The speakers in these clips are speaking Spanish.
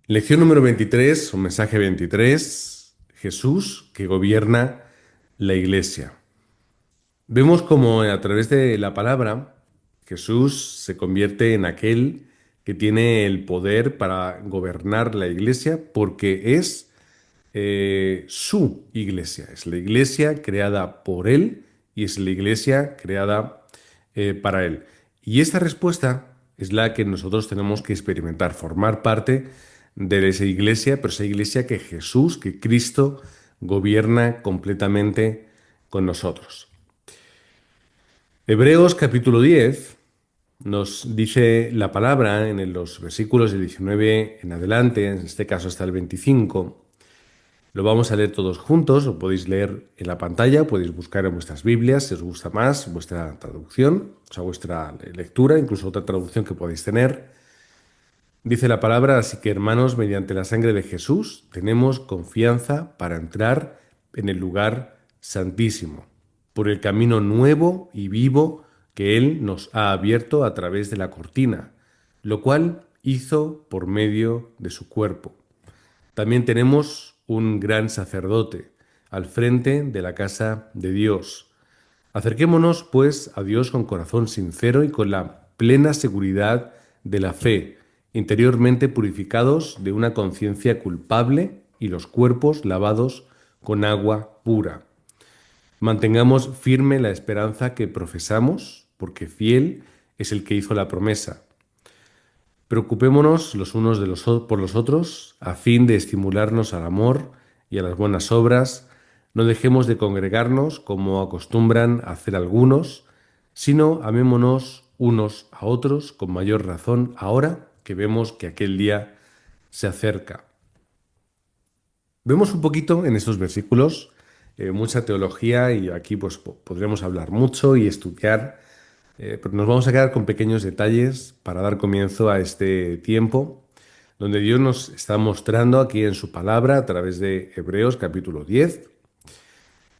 Lección número 23, o mensaje 23, Jesús que gobierna la iglesia. Vemos como a través de la palabra Jesús se convierte en aquel que tiene el poder para gobernar la iglesia porque es su iglesia. Es la iglesia creada por él y es la iglesia creada para él. Y esta respuesta es la que nosotros tenemos que experimentar, formar parte de esa iglesia, pero esa iglesia que Jesús, que Cristo gobierna completamente con nosotros. Hebreos capítulo 10 nos dice la palabra en los versículos del 19 en adelante, en este caso hasta el 25. Lo vamos a leer todos juntos, lo podéis leer en la pantalla, podéis buscar en vuestras Biblias si os gusta más vuestra traducción, o sea, vuestra lectura, incluso otra traducción que podéis tener. Dice la palabra, así que hermanos, mediante la sangre de Jesús tenemos confianza para entrar en el lugar santísimo, por el camino nuevo y vivo que Él nos ha abierto a través de la cortina, lo cual hizo por medio de su cuerpo. También tenemos un gran sacerdote al frente de la casa de Dios. Acerquémonos, pues, a Dios con corazón sincero y con la plena seguridad de la fe, interiormente purificados de una conciencia culpable y los cuerpos lavados con agua pura. Mantengamos firme la esperanza que profesamos, porque fiel es el que hizo la promesa. Preocupémonos los unos por los otros, a fin de estimularnos al amor y a las buenas obras. No dejemos de congregarnos como acostumbran a hacer algunos, sino amémonos unos a otros con mayor razón ahora que vemos que aquel día se acerca. Vemos un poquito en estos versículos mucha teología y aquí pues podremos hablar mucho y estudiar, pero nos vamos a quedar con pequeños detalles para dar comienzo a este tiempo donde Dios nos está mostrando aquí en su palabra a través de Hebreos capítulo 10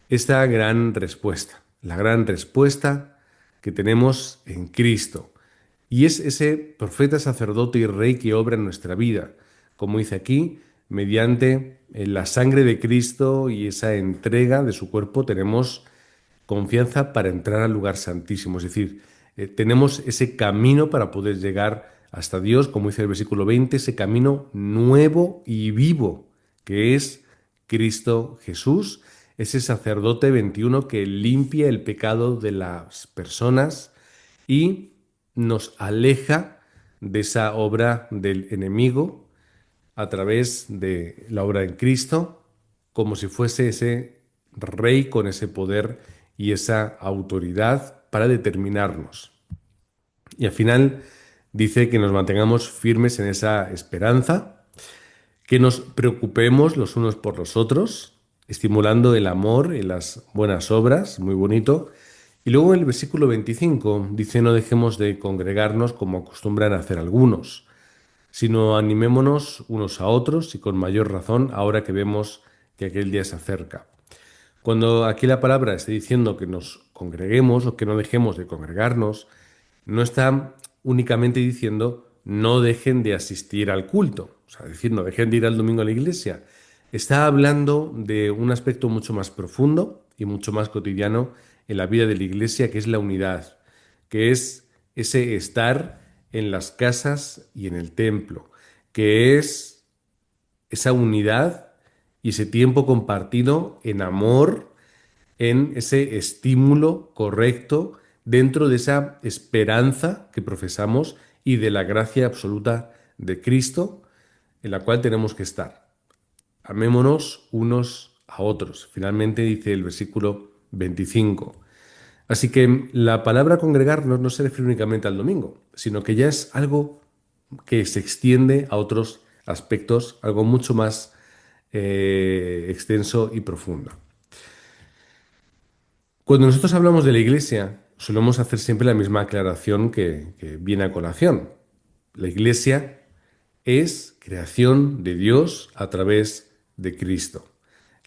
esta gran respuesta, la gran respuesta que tenemos en Cristo. Y es ese profeta, sacerdote y rey que obra en nuestra vida, como dice aquí, mediante la sangre de Cristo y esa entrega de su cuerpo tenemos confianza para entrar al lugar santísimo. Es decir, tenemos ese camino para poder llegar hasta Dios, como dice el versículo 20, ese camino nuevo y vivo que es Cristo Jesús, ese sacerdote 21 que limpia el pecado de las personas y nos aleja de esa obra del enemigo a través de la obra en Cristo, como si fuese ese rey con ese poder y esa autoridad para determinarnos. Y al final dice que nos mantengamos firmes en esa esperanza, que nos preocupemos los unos por los otros, estimulando el amor y las buenas obras, muy bonito. Y luego en el versículo 25 dice, no dejemos de congregarnos como acostumbran a hacer algunos, sino animémonos unos a otros y con mayor razón ahora que vemos que aquel día se acerca. Cuando aquí la palabra está diciendo que nos congreguemos o que no dejemos de congregarnos, no está únicamente diciendo no dejen de asistir al culto, o sea, decir, no dejen de ir al domingo a la iglesia. Está hablando de un aspecto mucho más profundo y mucho más cotidiano en la vida de la iglesia, que es la unidad, que es ese estar en las casas y en el templo, que es esa unidad y ese tiempo compartido en amor, en ese estímulo correcto dentro de esa esperanza que profesamos y de la gracia absoluta de Cristo en la cual tenemos que estar. Amémonos unos a otros. Finalmente dice el versículo 25. Así que la palabra congregarnos no se refiere únicamente al domingo, sino que ya es algo que se extiende a otros aspectos, algo mucho más extenso y profundo. Cuando nosotros hablamos de la iglesia, solemos hacer siempre la misma aclaración que viene a colación. La iglesia es creación de Dios a través de Cristo.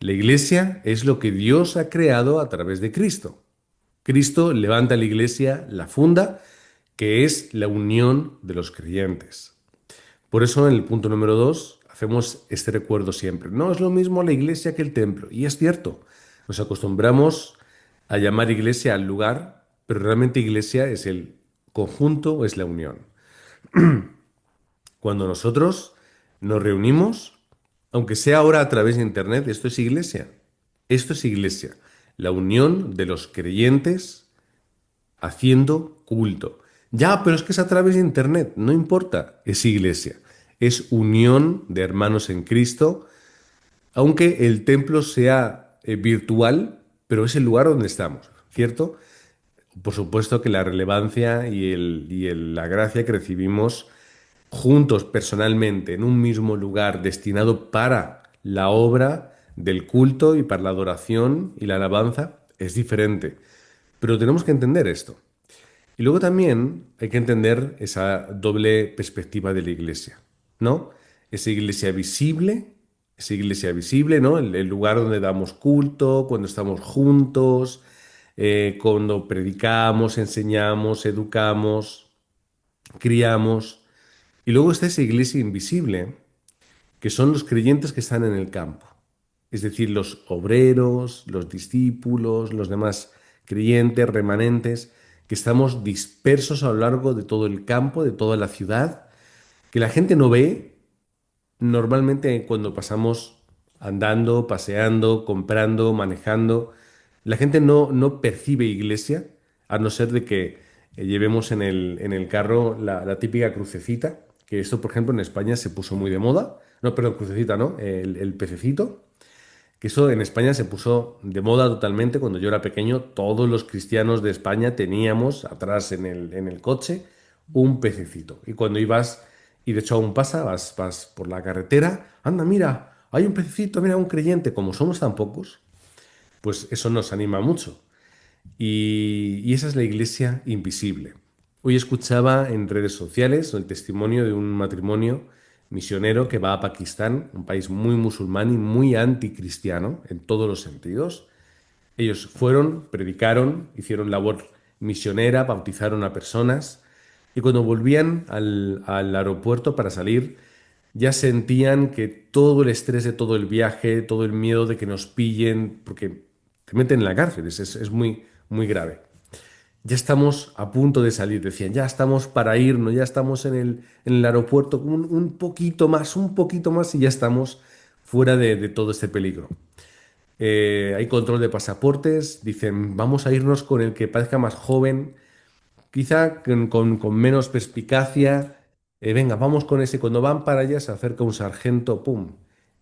La iglesia es lo que Dios ha creado a través de Cristo. Cristo levanta la iglesia, la funda, que es la unión de los creyentes. Por eso en el punto número 2 hacemos este recuerdo siempre. No es lo mismo la iglesia que el templo. Y es cierto, nos acostumbramos a llamar iglesia al lugar, pero realmente iglesia es el conjunto, es la unión. Cuando nosotros nos reunimos, aunque sea ahora a través de internet, esto es iglesia. Esto es iglesia. La unión de los creyentes haciendo culto. Ya, pero es que es a través de internet. No importa, es iglesia. Es unión de hermanos en Cristo, aunque el templo sea virtual, pero es el lugar donde estamos, ¿cierto? Por supuesto que la relevancia la gracia que recibimos juntos personalmente en un mismo lugar destinado para la obra del culto y para la adoración y la alabanza es diferente. Pero tenemos que entender esto. Y luego también hay que entender esa doble perspectiva de la iglesia, ¿no? Esa iglesia visible, ¿no? El lugar donde damos culto, cuando estamos juntos, cuando predicamos, enseñamos, educamos, criamos. Y luego está esa iglesia invisible, que son los creyentes que están en el campo, es decir, los obreros, los discípulos, los demás creyentes, remanentes, que estamos dispersos a lo largo de todo el campo, de toda la ciudad, que la gente no ve normalmente cuando pasamos andando, paseando, comprando, manejando. La gente no percibe iglesia, a no ser de que llevemos en el carro la típica crucecita, que esto, por ejemplo, en España se puso muy de moda. No, perdón, crucecita, ¿no? El pececito, que eso en España se puso de moda totalmente. Cuando yo era pequeño, todos los cristianos de España teníamos atrás en el coche un pececito. Y cuando ibas, y de hecho aún pasa, vas por la carretera, anda, mira, hay un pececito, mira, un creyente. Como somos tan pocos, pues eso nos anima mucho. Y esa es la iglesia invisible. Hoy escuchaba en redes sociales el testimonio de un matrimonio misionero que va a Pakistán, un país muy musulmán y muy anticristiano en todos los sentidos. Ellos fueron, predicaron, hicieron labor misionera, bautizaron a personas y cuando volvían al aeropuerto para salir, ya sentían que todo el estrés de todo el viaje, todo el miedo de que nos pillen, porque te meten en la cárcel, es muy, muy grave. Ya estamos a punto de salir, decían, ya estamos para irnos, ya estamos en el aeropuerto, un poquito más y ya estamos fuera de todo este peligro. Hay control de pasaportes, dicen, vamos a irnos con el que parezca más joven, quizá con menos perspicacia. Venga, vamos con ese. Cuando van para allá se acerca un sargento, ¡pum!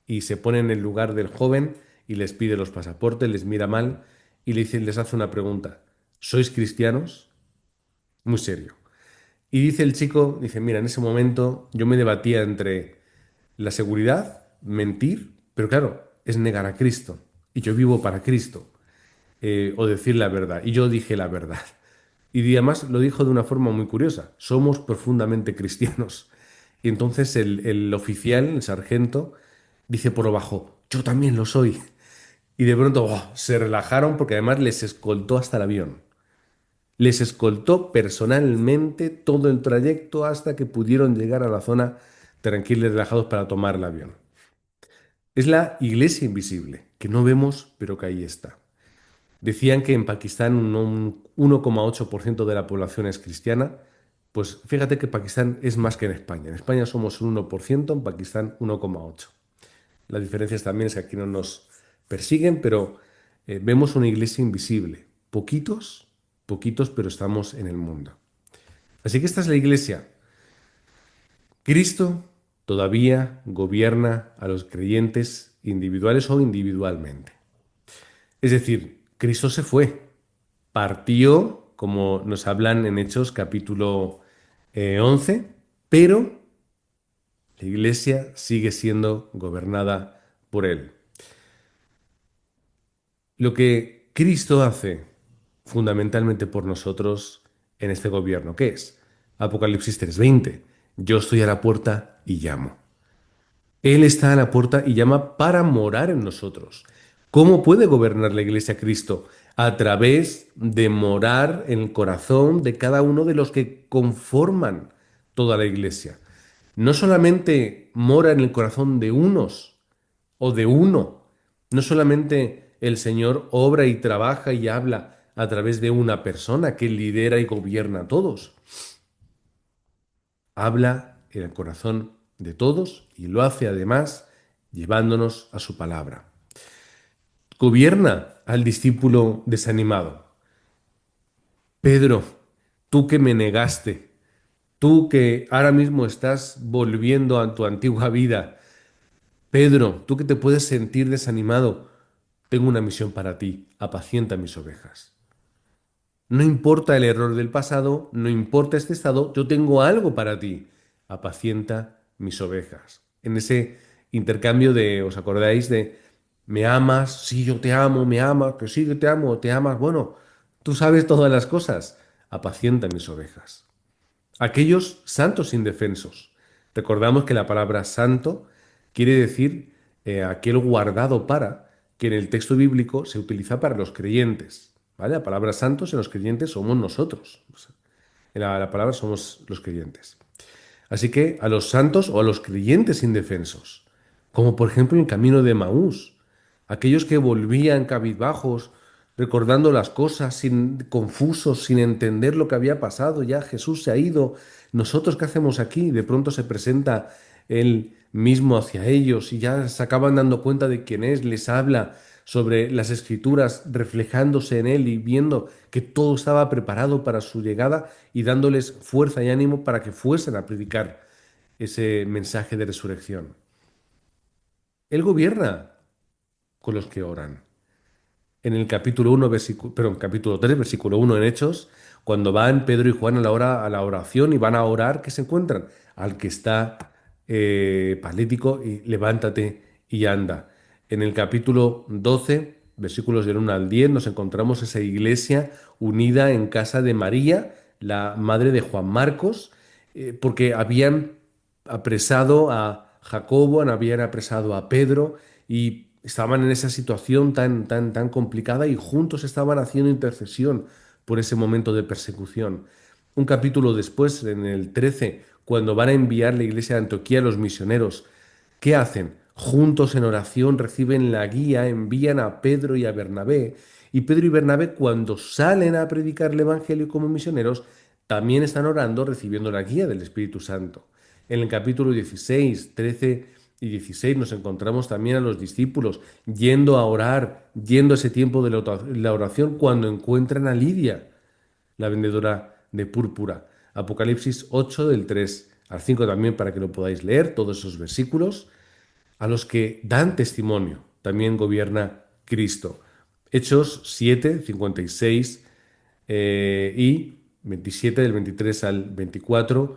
Y se pone en el lugar del joven y les pide los pasaportes, les mira mal y les hace una pregunta. ¿Sois cristianos? Muy serio. Y dice el chico, dice, mira, en ese momento yo me debatía entre la seguridad, mentir, pero claro, es negar a Cristo. Y yo vivo para Cristo. O decir la verdad. Y yo dije la verdad. Y además lo dijo de una forma muy curiosa. Somos profundamente cristianos. Y entonces el oficial, el sargento, dice por lo bajo, yo también lo soy. Y de pronto se relajaron porque además les escoltó hasta el avión. Les escoltó personalmente todo el trayecto hasta que pudieron llegar a la zona tranquilos y relajados para tomar el avión. Es la iglesia invisible, que no vemos, pero que ahí está. Decían que en Pakistán un 1,8% de la población es cristiana. Pues fíjate que Pakistán es más que en España. En España somos un 1%, en Pakistán 1,8%. La diferencia también es que aquí no nos persiguen, pero vemos una iglesia invisible. Poquitos, poquitos, pero estamos en el mundo. Así que esta es la iglesia. Cristo todavía gobierna a los creyentes individuales o individualmente. Es decir, Cristo se fue, partió, como nos hablan en Hechos capítulo 11, pero la iglesia sigue siendo gobernada por él. Lo que Cristo hace fundamentalmente por nosotros en este gobierno, ¿qué es? Apocalipsis 3:20. Yo estoy a la puerta y llamo. Él está a la puerta y llama para morar en nosotros. ¿Cómo puede gobernar la iglesia Cristo? A través de morar en el corazón de cada uno de los que conforman toda la iglesia. no solamente mora en el corazón de unos o de uno, no solamente el Señor obra y trabaja y habla a través de una persona que lidera y gobierna a todos, habla en el corazón de todos y lo hace además llevándonos a su palabra. Gobierna al discípulo desanimado. Pedro, tú que me negaste, tú que ahora mismo estás volviendo a tu antigua vida, Pedro, tú que te puedes sentir desanimado, tengo una misión para ti, apacienta mis ovejas. No importa el error del pasado, no importa este estado, yo tengo algo para ti, apacienta mis ovejas. En ese intercambio de, ¿os acordáis de me amas? Sí, yo te amo, me amas, que sí, que te amo, te amas. Bueno, tú sabes todas las cosas, apacienta mis ovejas. Aquellos santos indefensos. Recordamos que la palabra santo quiere decir aquel guardado para, que en el texto bíblico se utiliza para los creyentes. ¿Vale? La palabra santos en los creyentes somos nosotros. O sea, en la palabra somos los creyentes. Así que a los santos o a los creyentes indefensos, como por ejemplo en el camino de Maús, aquellos que volvían cabizbajos, recordando las cosas, sin, confusos, sin entender lo que había pasado, ya Jesús se ha ido, nosotros qué hacemos aquí, de pronto se presenta él mismo hacia ellos y ya se acaban dando cuenta de quién es, les habla sobre las escrituras, reflejándose en él y viendo que todo estaba preparado para su llegada y dándoles fuerza y ánimo para que fuesen a predicar ese mensaje de resurrección. Él gobierna con los que oran. En el capítulo 1, perdón, capítulo 3, versículo 1 en Hechos, cuando van Pedro y Juan a a la oración y van a orar, ¿qué se encuentran? Al que está paralítico y levántate y anda. En el capítulo 12, versículos del 1 al 10, nos encontramos esa iglesia unida en casa de María, la madre de Juan Marcos, porque habían apresado a Jacobo, habían apresado a Pedro y estaban en esa situación tan complicada y juntos estaban haciendo intercesión por ese momento de persecución. Un capítulo después, en el 13, cuando van a enviar la iglesia de Antioquía a los misioneros, ¿qué hacen? Juntos en oración reciben la guía, envían a Pedro y a Bernabé. Y Pedro y Bernabé, cuando salen a predicar el Evangelio como misioneros, también están orando, recibiendo la guía del Espíritu Santo. En el capítulo 16, 13 y 16 nos encontramos también a los discípulos yendo a orar, yendo a ese tiempo de la oración cuando encuentran a Lidia, la vendedora de púrpura. Apocalipsis 8 del 3 al 5 también para que lo podáis leer, todos esos versículos. A los que dan testimonio, también gobierna Cristo. Hechos 7, 56 y 27 del 23 al 24,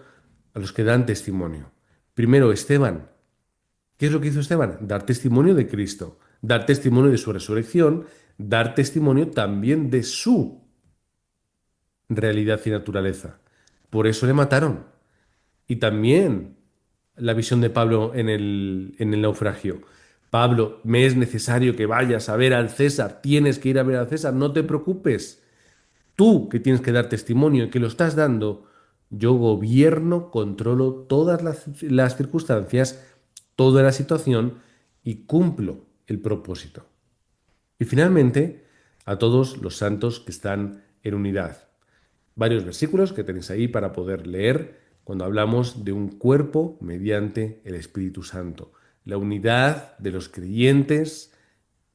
a los que dan testimonio. Primero, Esteban. ¿Qué es lo que hizo Esteban? Dar testimonio de Cristo, dar testimonio de su resurrección, dar testimonio también de su realidad y naturaleza. Por eso le mataron. Y también la visión de Pablo en el naufragio. Pablo, me es necesario que vayas a ver al César, tienes que ir a ver al César, no te preocupes. Tú que tienes que dar testimonio y que lo estás dando, yo gobierno, controlo todas las circunstancias, toda la situación y cumplo el propósito. Y finalmente, a todos los santos que están en unidad. Varios versículos que tenéis ahí para poder leer cuando hablamos de un cuerpo mediante el Espíritu Santo. La unidad de los creyentes,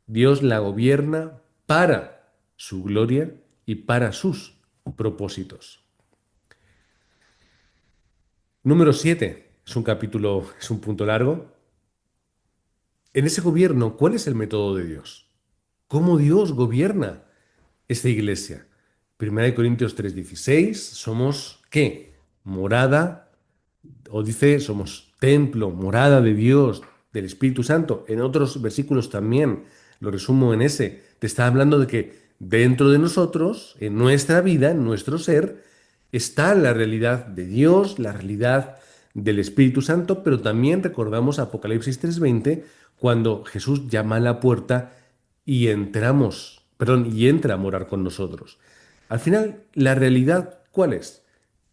Dios la gobierna para su gloria y para sus propósitos. Número 7 es un capítulo, es un punto largo. En ese gobierno, ¿cuál es el método de Dios? ¿Cómo Dios gobierna esta iglesia? Primera de Corintios 3:16, somos ¿qué? Morada, o dice, somos templo, morada de Dios, del Espíritu Santo. En otros versículos también, lo resumo en ese, te está hablando de que dentro de nosotros, en nuestra vida, en nuestro ser, está la realidad de Dios, la realidad del Espíritu Santo, pero también recordamos Apocalipsis 3:20, cuando Jesús llama a la puerta y entramos, perdón, y entra a morar con nosotros. Al final, la realidad, ¿cuál es?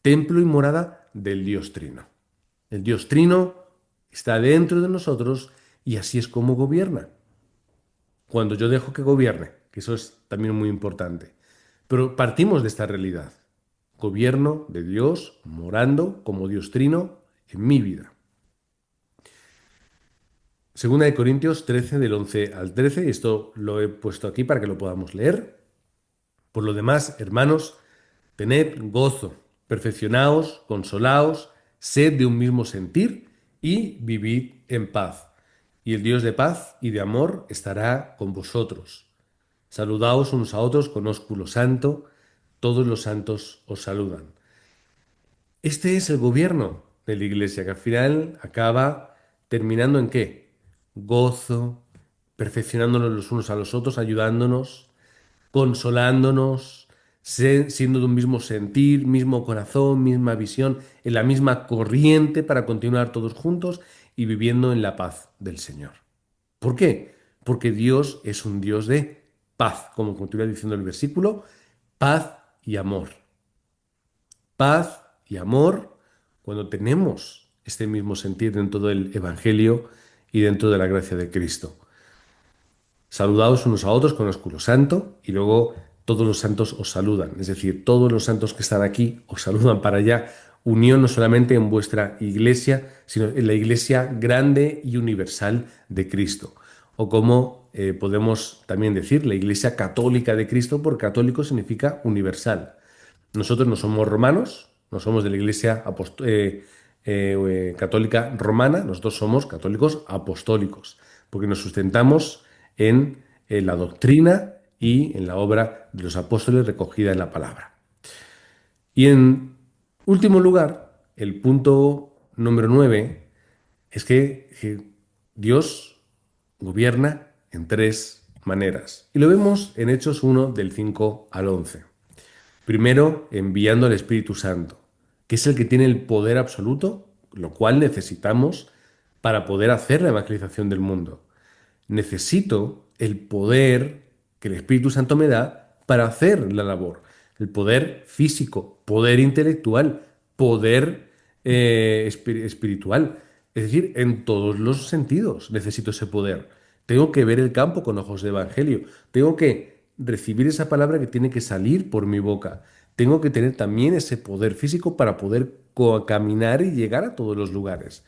Templo y morada del Dios Trino. El Dios Trino está dentro de nosotros y así es como gobierna. Cuando yo dejo que gobierne, que eso es también muy importante. Pero partimos de esta realidad. Gobierno de Dios morando como Dios Trino en mi vida. Segunda de Corintios 13, del 11 al 13, y esto lo he puesto aquí para que lo podamos leer. Por lo demás, hermanos, tened gozo, perfeccionaos, consolaos, sed de un mismo sentir y vivid en paz. Y el Dios de paz y de amor estará con vosotros. Saludaos unos a otros con ósculo santo, todos los santos os saludan. Este es el gobierno de la iglesia, que al final acaba terminando en qué? Gozo, perfeccionándonos los unos a los otros, ayudándonos, consolándonos, siendo de un mismo sentir, mismo corazón, misma visión, en la misma corriente para continuar todos juntos y viviendo en la paz del Señor. ¿Por qué? Porque Dios es un Dios de paz, como continúa diciendo el versículo, paz y amor. Paz y amor cuando tenemos este mismo sentir dentro del Evangelio y dentro de la gracia de Cristo. Saludaos unos a otros con ósculo santo y luego todos los santos os saludan. Es decir, todos los santos que están aquí os saludan para allá. Unión no solamente en vuestra iglesia, sino en la iglesia grande y universal de Cristo. O como podemos también decir, la iglesia católica de Cristo, porque católico significa universal. Nosotros no somos romanos, no somos de la iglesia católica romana, nosotros somos católicos apostólicos, porque nos sustentamos en la doctrina y en la obra de los apóstoles recogida en la palabra. Y en último lugar, el punto número 9 es que Dios gobierna en tres maneras. Y lo vemos en Hechos 1 del 5 al 11. Primero, enviando al Espíritu Santo, que es el que tiene el poder absoluto, lo cual necesitamos para poder hacer la evangelización del mundo. Necesito el poder que el Espíritu Santo me da para hacer la labor. El poder físico, poder intelectual, poder espiritual. Es decir, en todos los sentidos necesito ese poder. Tengo que ver el campo con ojos de evangelio. Tengo que recibir esa palabra que tiene que salir por mi boca. Tengo que tener también ese poder físico para poder caminar y llegar a todos los lugares.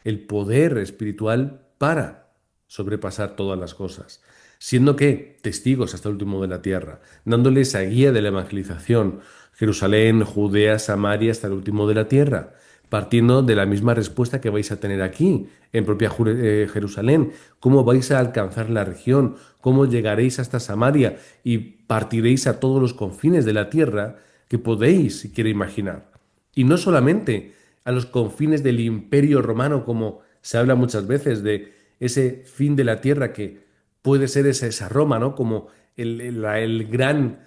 El poder espiritual para sobrepasar todas las cosas, siendo que testigos hasta el último de la tierra, dándole esa guía de la evangelización, Jerusalén, Judea, Samaria, hasta el último de la tierra, partiendo de la misma respuesta que vais a tener aquí, en propia Jerusalén, cómo vais a alcanzar la región, cómo llegaréis hasta Samaria y partiréis a todos los confines de la tierra que podéis siquiera imaginar. Y no solamente a los confines del imperio romano, como se habla muchas veces de ese fin de la tierra que puede ser esa Roma, ¿no? Como la gran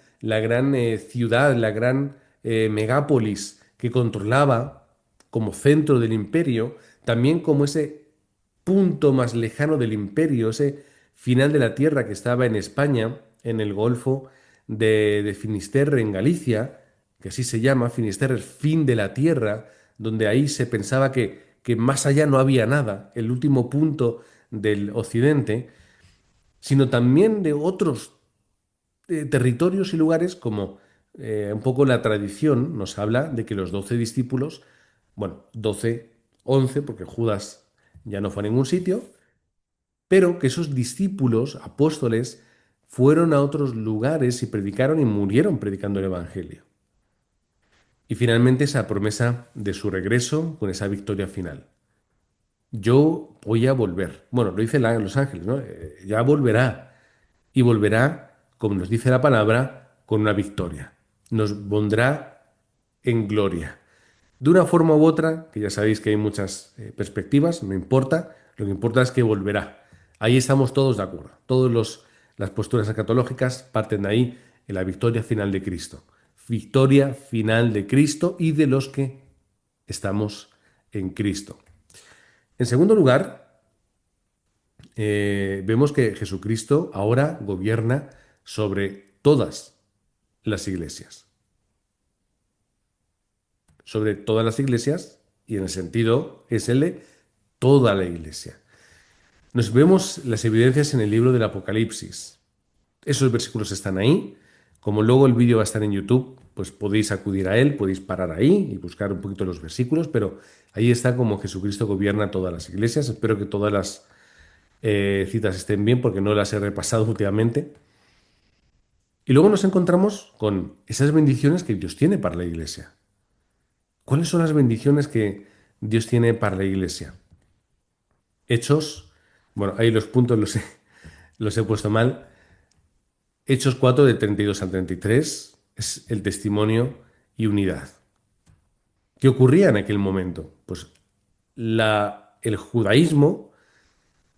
ciudad, la gran megápolis que controlaba como centro del imperio, también como ese punto más lejano del imperio, ese final de la tierra que estaba en España, en el Golfo de Finisterre, en Galicia, que así se llama, Finisterre, el fin de la tierra, donde ahí se pensaba que más allá no había nada, el último punto del occidente, sino también de otros territorios y lugares como un poco la tradición nos habla de que los 12 discípulos, bueno, 12, 11, porque Judas ya no fue a ningún sitio, pero que esos discípulos, apóstoles, fueron a otros lugares y predicaron y murieron predicando el Evangelio. Y finalmente esa promesa de su regreso con esa victoria final. Yo voy a volver. Bueno, lo dice los ángeles, ¿no? Ya volverá. Y volverá, como nos dice la palabra, con una victoria. Nos pondrá en gloria. De una forma u otra, que ya sabéis que hay muchas perspectivas, no importa, lo que importa es que volverá. Ahí estamos todos de acuerdo. Las posturas escatológicas parten de ahí en la victoria final de Cristo. Victoria final de Cristo y de los que estamos en Cristo. En segundo lugar, vemos que Jesucristo ahora gobierna sobre todas las iglesias. Sobre todas las iglesias y en el sentido es el de toda la iglesia. Nos vemos las evidencias en el libro del Apocalipsis. Esos versículos están ahí. Como luego el vídeo va a estar en YouTube, pues podéis acudir a él, podéis parar ahí y buscar un poquito los versículos, pero ahí está como Jesucristo gobierna todas las iglesias. Espero que todas las citas estén bien porque no las he repasado últimamente. Y luego nos encontramos con esas bendiciones que Dios tiene para la iglesia. ¿Cuáles son las bendiciones que Dios tiene para la iglesia? Hechos, bueno, ahí los puntos los he puesto mal. Hechos 4 del 32 al 33 es el testimonio y unidad. ¿Qué ocurría en aquel momento? Pues el judaísmo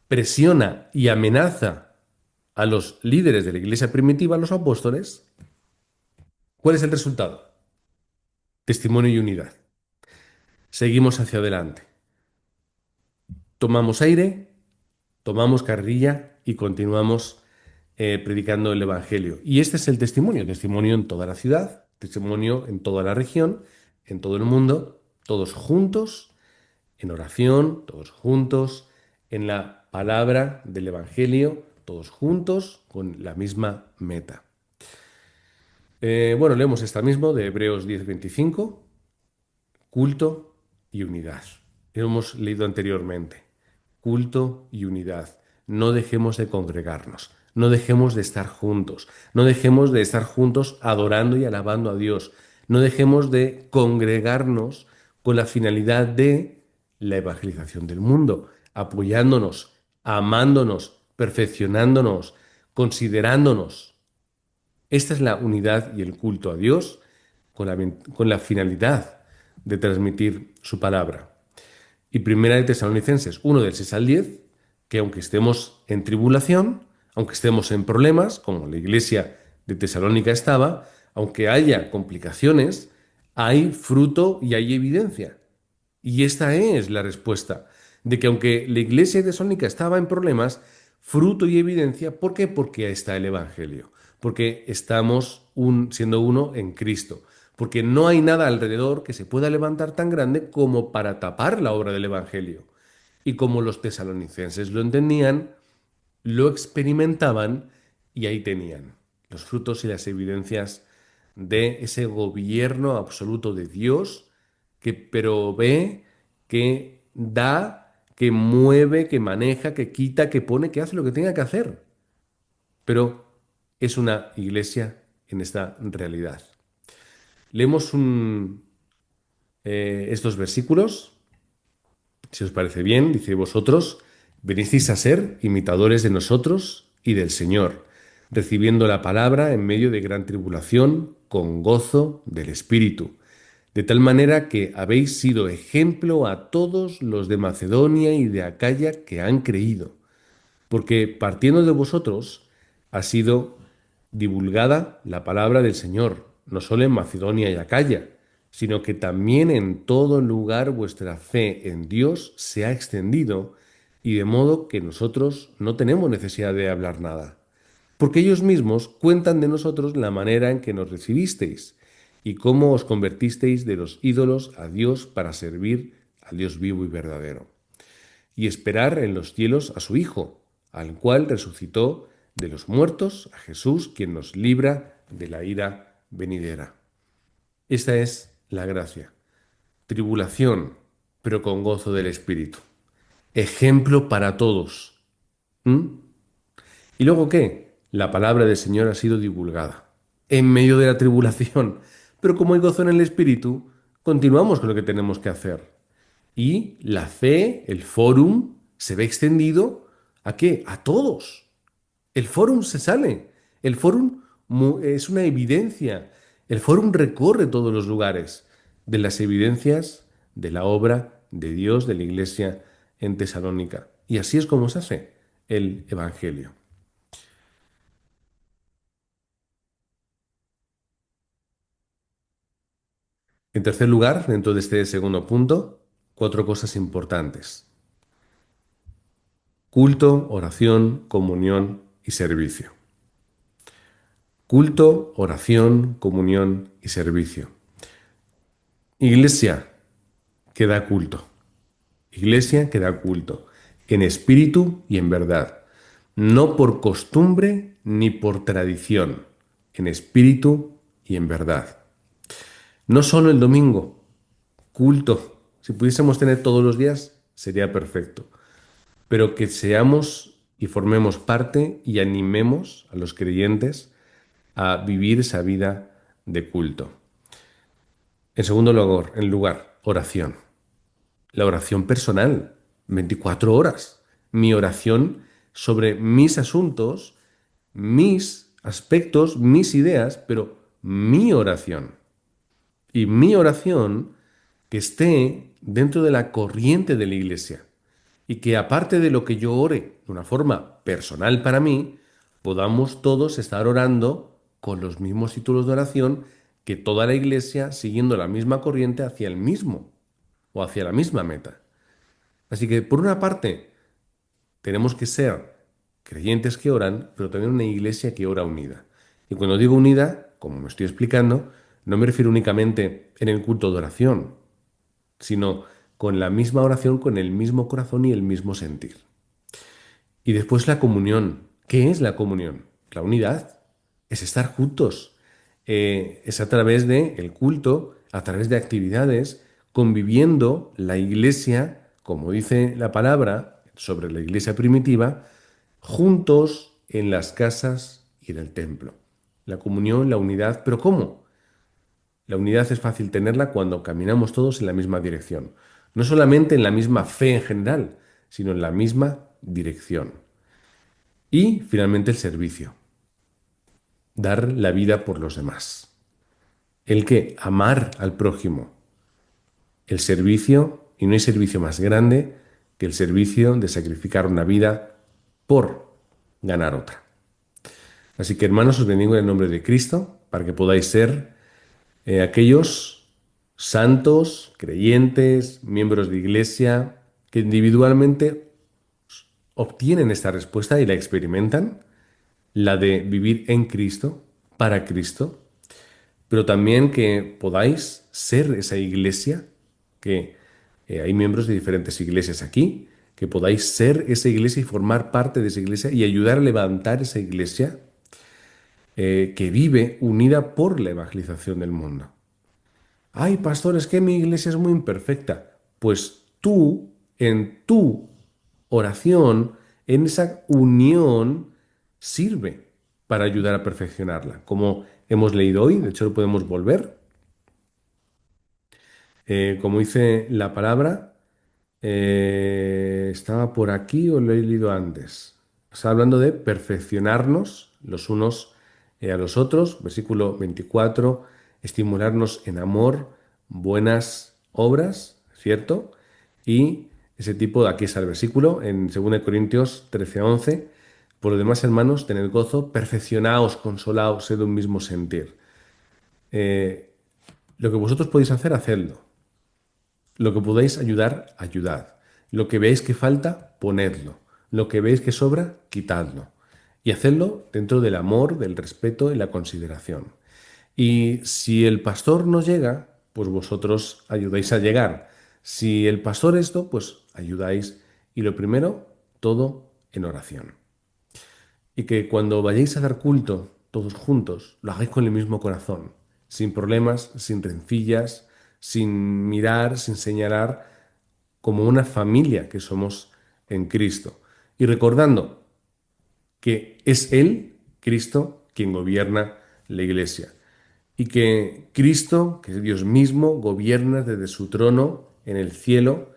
presiona y amenaza a los líderes de la iglesia primitiva, a los apóstoles. ¿Cuál es el resultado? Testimonio y unidad. Seguimos hacia adelante. Tomamos aire, tomamos carrilla y continuamos predicando el Evangelio. Y este es el testimonio, testimonio en toda la ciudad, testimonio en toda la región, en todo el mundo, todos juntos, en oración, todos juntos, en la palabra del Evangelio, todos juntos, con la misma meta. Bueno, leemos esta mismo de Hebreos 10:25, culto y unidad. Lo hemos leído anteriormente. Culto y unidad. No dejemos de congregarnos, no dejemos de estar juntos, no dejemos de estar juntos adorando y alabando a Dios, no dejemos de congregarnos con la finalidad de la evangelización del mundo, apoyándonos, amándonos, perfeccionándonos, considerándonos. Esta es la unidad y el culto a Dios con la finalidad de transmitir su palabra. Y primera de Tesalonicenses 1 del 6 al 10, que aunque estemos en tribulación, aunque estemos en problemas, como la iglesia de Tesalónica estaba, aunque haya complicaciones, hay fruto y hay evidencia. Y esta es la respuesta, de que aunque la iglesia de Tesalónica estaba en problemas, fruto y evidencia, ¿por qué? Porque ahí está el Evangelio, porque estamos siendo uno en Cristo, porque no hay nada alrededor que se pueda levantar tan grande como para tapar la obra del Evangelio. Y como los tesalonicenses lo entendían, lo experimentaban y ahí tenían los frutos y las evidencias de ese gobierno absoluto de Dios que provee, que da, que mueve, que maneja, que quita, que pone, que hace lo que tenga que hacer. Pero es una iglesia en esta realidad. Leemos estos versículos, si os parece bien, dice vosotros, venisteis a ser imitadores de nosotros y del Señor, recibiendo la palabra en medio de gran tribulación, con gozo del Espíritu, de tal manera que habéis sido ejemplo a todos los de Macedonia y de Acaya que han creído, porque partiendo de vosotros ha sido divulgada la palabra del Señor, no solo en Macedonia y Acaya, sino que también en todo lugar vuestra fe en Dios se ha extendido, y de modo que nosotros no tenemos necesidad de hablar nada, porque ellos mismos cuentan de nosotros la manera en que nos recibisteis y cómo os convertisteis de los ídolos a Dios para servir al Dios vivo y verdadero, y esperar en los cielos a su Hijo, al cual resucitó de los muertos, a Jesús, quien nos libra de la ira venidera. Esta es la gracia. Tribulación, pero con gozo del Espíritu. Ejemplo para todos. ¿Mm? ¿Y luego qué? La palabra del Señor ha sido divulgada en medio de la tribulación. Pero como hay gozo en el Espíritu, continuamos con lo que tenemos que hacer. Y la fe, el fórum, se ve extendido ¿a qué? A todos. El fórum se sale. El fórum es una evidencia. El fórum recorre todos los lugares de las evidencias de la obra de Dios, de la iglesia en Tesalónica. Y así es como se hace el Evangelio. En tercer lugar, dentro de este segundo punto, cuatro cosas importantes. Culto, oración, comunión y servicio. Culto, oración, comunión y servicio. Iglesia, que da culto. Iglesia que da culto. En espíritu y en verdad. No por costumbre ni por tradición. En espíritu y en verdad. No solo el domingo, culto. Si pudiésemos tener todos los días, sería perfecto. Pero que seamos y formemos parte y animemos a los creyentes a vivir esa vida de culto. En segundo lugar, oración. La oración personal, 24 horas. Mi oración sobre mis asuntos, mis aspectos, mis ideas, pero mi oración. Y mi oración que esté dentro de la corriente de la iglesia. Y que aparte de lo que yo ore de una forma personal para mí, podamos todos estar orando con los mismos títulos de oración que toda la iglesia siguiendo la misma corriente hacia el mismo o hacia la misma meta. Así que por una parte tenemos que ser creyentes que oran, pero también una iglesia que ora unida. Y cuando digo unida, como me estoy explicando, no me refiero únicamente en el culto de oración, sino con la misma oración, con el mismo corazón y el mismo sentir. Y después la comunión. ¿Qué es la comunión? La unidad. Es estar juntos. Es a través del culto, a través de actividades, conviviendo la iglesia, como dice la palabra sobre la iglesia primitiva, juntos en las casas y en el templo. La comunión, la unidad, pero ¿cómo? La unidad es fácil tenerla cuando caminamos todos en la misma dirección. No solamente en la misma fe en general, sino en la misma dirección. Y finalmente el servicio, dar la vida por los demás. El que amar al prójimo, el servicio, y no hay servicio más grande que el servicio de sacrificar una vida por ganar otra. Así que hermanos, os bendigo en el nombre de Cristo para que podáis ser aquellos santos, creyentes, miembros de iglesia, que individualmente obtienen esta respuesta y la experimentan, la de vivir en Cristo, para Cristo, pero también que podáis ser esa iglesia, que hay miembros de diferentes iglesias aquí, que podáis ser esa iglesia y formar parte de esa iglesia y ayudar a levantar esa iglesia que vive unida por la evangelización del mundo. Ay, pastor, es que mi iglesia es muy imperfecta. Pues tú, en tu oración, en esa unión, sirve para ayudar a perfeccionarla. Como hemos leído hoy, de hecho lo podemos volver. Como dice la palabra, estaba por aquí o lo he leído antes. Está hablando de perfeccionarnos los unos a los otros. Versículo 24, estimularnos en amor, buenas obras, ¿cierto? Y ese tipo, de aquí está el versículo, en 2 Corintios 13:11. Por lo demás, hermanos, tened gozo, perfeccionaos, consolaos, sed de un mismo sentir. Eh, lo que vosotros podéis hacer, hacedlo. Lo que podáis ayudar, ayudad. Lo que veáis que falta, ponedlo. Lo que veáis que sobra, quitadlo. Y hacedlo dentro del amor, del respeto y la consideración. Y si el pastor no llega, pues vosotros ayudáis a llegar. Si el pastor esto, pues ayudáis. Y lo primero, todo en oración. Y que cuando vayáis a dar culto, todos juntos, lo hagáis con el mismo corazón, sin problemas, sin rencillas, sin mirar, sin señalar, como una familia que somos en Cristo. Y recordando que es Él, Cristo, quien gobierna la iglesia. Y que Cristo, que es Dios mismo, gobierna desde su trono en el cielo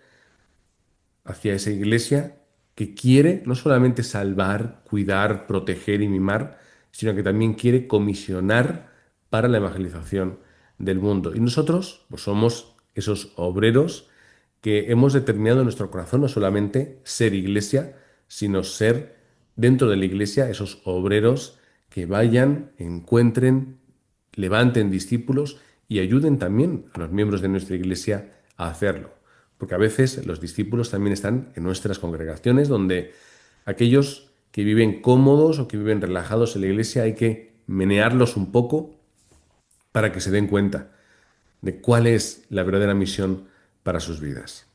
hacia esa iglesia que quiere no solamente salvar, cuidar, proteger y mimar, sino que también quiere comisionar para la evangelización del mundo. Y nosotros pues somos esos obreros que hemos determinado en nuestro corazón no solamente ser iglesia, sino ser dentro de la iglesia esos obreros que vayan, encuentren, levanten discípulos y ayuden también a los miembros de nuestra iglesia a hacerlo. Porque a veces los discípulos también están en nuestras congregaciones donde aquellos que viven cómodos o que viven relajados en la iglesia hay que menearlos un poco para que se den cuenta de cuál es la verdadera misión para sus vidas.